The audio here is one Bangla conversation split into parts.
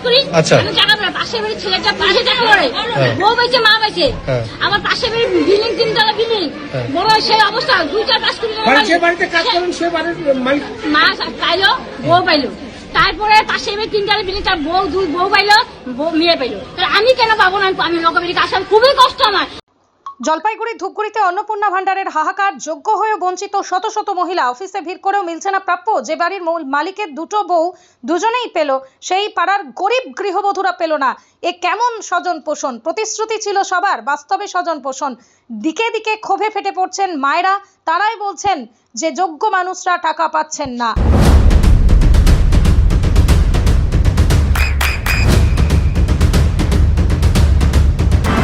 করি। আচ্ছা। আমি টাকা পাই, পাশের বাড়ির ছেলেটা পাশে টাকা করে বউ পাইছে মা পাইছে। আমার পাশের বাড়ির বিল্ডিং 3 তলা বিল্ডিং বড় সেই অবস্থা 2-4-5 কোটি টাকা সে বাড়িতে কাজ করেন, সে বাড়ির মালিক মা পাইলো বউ পাইলো, তারপরে পাশের বাড়ির 3 তলা বিল্ডিং তার বউ পাইলো মেয়ে পাইলো। আমি কেন পাবো না? আমি লোকবাড়ি কাজ খুবই কষ্ট আমার। জলপাইগুড়ি ধূপগুড়িতে অন্নপূর্ণা ভান্ডারের হাহাকার, যোগ্য হয়েও বঞ্চিত শত শত মহিলা। অফিসে ভিড় করেও মিলছে না প্রাপ্য। যে বাড়ির মালিকের দুটো বউ দুজনেই পেল, সেই পাড়ার গরিব গৃহবধূরা পেল না। এ কেমন স্বজন পোষণ? প্রতিশ্রুতি ছিল সবার, বাস্তবে স্বজন পোষণ। দিকে দিকে ক্ষোভে ফেটে পড়ছেন মায়েরা। তারাই বলছেন যে যোগ্য মানুষরা টাকা পাচ্ছেন না।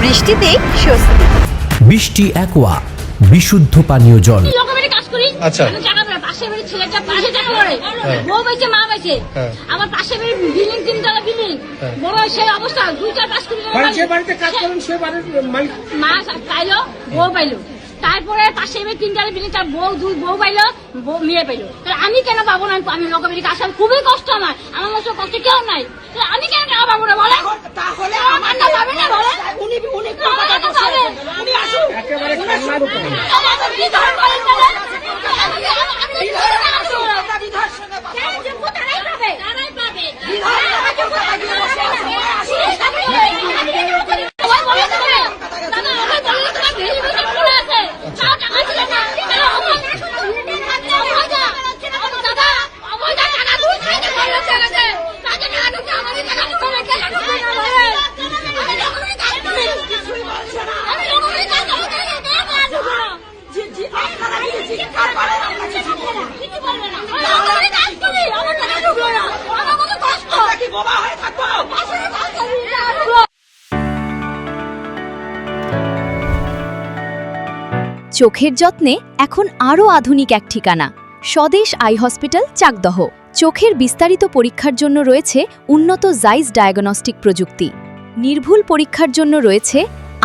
বৃষ্টিতে স্বস্তি। বৃষ্টি অ্যাকোয়া বিশুদ্ধ পানীয় জল। লোকবাড়ি কাজ করি। আচ্ছা। আমি টাকা পাই, পাশের বাড়ির ছেলেটা পাশে টাকা করে বউ পাইছে মা পাইছে। আমার পাশের বাড়ির বিল্ডিং 3 তলা বিল্ডিং বড় সেই অবস্থা 2-4-5 কোটি টাকা সে বাড়িতে কাজ করেন, সে বাড়ির মালিক মা পাইলো বউ পাইলো, তারপরে পাশের বাড়ির 3 তলা বিল্ডিং তার বউ পাইলো মেয়ে পাইলো। আমি কেন পাবো না? আমি লোকবাড়ি কাজ খুবই কষ্ট আমার মতো কষ্ট কেউ নাই। আমি কেন টাকা পাবো না বলে? তাহলে আমার না পাবে না বলে? উনি পাবে, উনি আসুন একেবারে কান্নার উপরে। আমাদের বিধান করেন না। আমি বিধান আসুন, আমরা বিধান শুনে পাবো। তারাই পাবে, তারাই পাবে। বিধান আমাকে কথা দিয়ে বসে আছে। সবাই বলে দেবে দাদা, সবাই বলে দেবে ভেরিফিকেশন করে আছে। তাও টাকা ছিল না। কেন হবে? দাদা অবৈধ টাকা দুই সাইডে করে চলেছে। তাতে টাকা ঢুকে আমাদের টাকা ঢুকে কেন ঢুকে না বলে? আমি লোকবাড়ি কাজ করি, কিছুই বলছে না। আমি লোকবাড়ি কাজ করি, টাকা ঢুকে না। জি আপনারা কি চিৎকার করেন? আমরা কিছু বলবো না, কিছু বলবো না। লোকবাড়ি কাজ করি, আমার টাকা ঢুকলো না। আমার কত কষ্ট। আমরা কি বোবা হয়ে থাকবো? আসলে কাজ করি না। চোখের যত্নে এখন আরও আধুনিক এক ঠিকানা, স্বদেশ আই হসপিটাল, চাকদহ। চোখের বিস্তারিত পরীক্ষার জন্য রয়েছে উন্নত জাইস ডায়াগনস্টিক প্রযুক্তি। নির্ভুল পরীক্ষার জন্য রয়েছে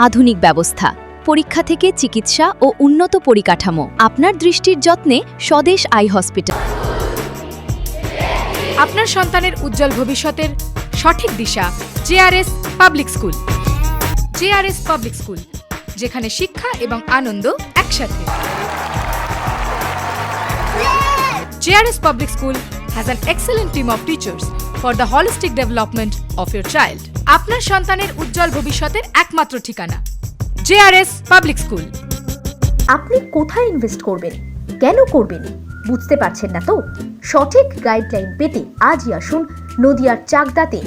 আধুনিক ব্যবস্থা, পরীক্ষা থেকে চিকিৎসা ও উন্নত পরিকাঠামো। আপনার দৃষ্টির যত্নে স্বদেশ আই হসপিটাল। আপনার সন্তানের উজ্জ্বল ভবিষ্যতের সঠিক দিশা JRS public school. JRS public school, যেখানে শিক্ষা এবং আনন্দ একসাথে। JRS public school has an excellent team of teachers for the holistic development of your child. আপনার সন্তানের উজ্জ্বল ভবিষ্যতের একমাত্র ঠিকানা জেআরএস পাবলিক স্কুল। আপনি কোথায় ইনভেস্ট করবেন, কেন করবেন বুঝতে পারছেন না তো? সঠিক গাইডলাইন পেতে আজই আসুন নদিয়ার চাকদাতে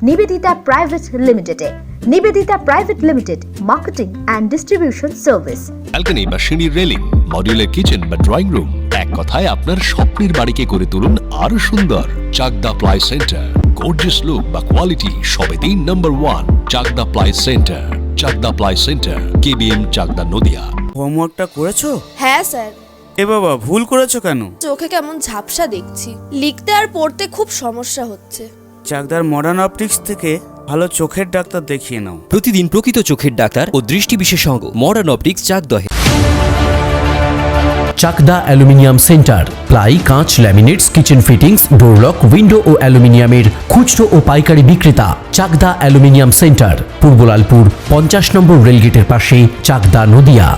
নিবেদিতা প্রাইভেট লিমিটেডে। Nivedita private limited, marketing and distribution service. Balcony বা সিঁড়ির রেলিং, মডিউলার কিচেন বা ড্রয়িং রুম, এক কথায় আপনার স্বপ্নের বাড়িকে করে তুলুন আরো সুন্দর। Chakdah ply centre, gorgeous look বা কোয়ালিটি সবেতেই number 1। Chakdah ply centre, Chakdah ply centre, KBM, Chakdah, Nadia. হোমওয়ার্কটা করেছো? হ্যাঁ স্যার। এ বাবা, ভুল করেছো কেন? চোখে কেমন ঝাপসা দেখছি, লিখতে আর পড়তে খুব সমস্যা হচ্ছে। চাকদার মডার্ন অপটিক্স থেকে ভালো চোখের ডাক্তার দেখিয়ে নাও। প্রতিদিন প্রকৃত চোখের ডাক্তার ও দৃষ্টি বিশেষজ্ঞ মডার্ন অপটিক্স, চাকদহে। চাকদা অ্যালুমিনিয়াম সেন্টার, প্লাই, কাঁচ, laminates, kitchen fittings, door lock, window ও অ্যালুমিনিয়ামের খুচরো ও পাইকারি বিক্রেতা। চাকদা অ্যালুমিনিয়াম সেন্টার, পূর্বলালপুর 50 নম্বর রেলগেটের পাশে, চাকদা, নদিয়া।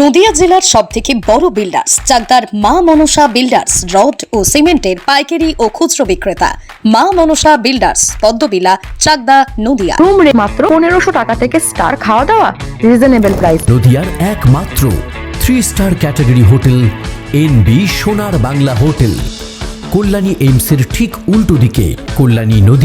নদিয়া জেলার সবথেকে বড় বিল্ডার্স চাকদার মা মনসা বিল্ডার্স, রড ও সিমেন্টের পাইকারি ও খুচরো বিক্রেতা। মা মনসা বিল্ডার্স, পদ্মবিলা, চাকদা, নদিয়া। রুম রে মাত্র 1500 টাকা থেকে স্টার, খাওয়া দাওয়া রিজনেবল প্রাইস। নদিয়ার একমাত্র 3 স্টার ক্যাটাগরি হোটেল এনবি সোনার বাংলা হোটেল, কল্যাণী এইমসের ঠিক উল্টো দিকে, কল্যাণী নদী।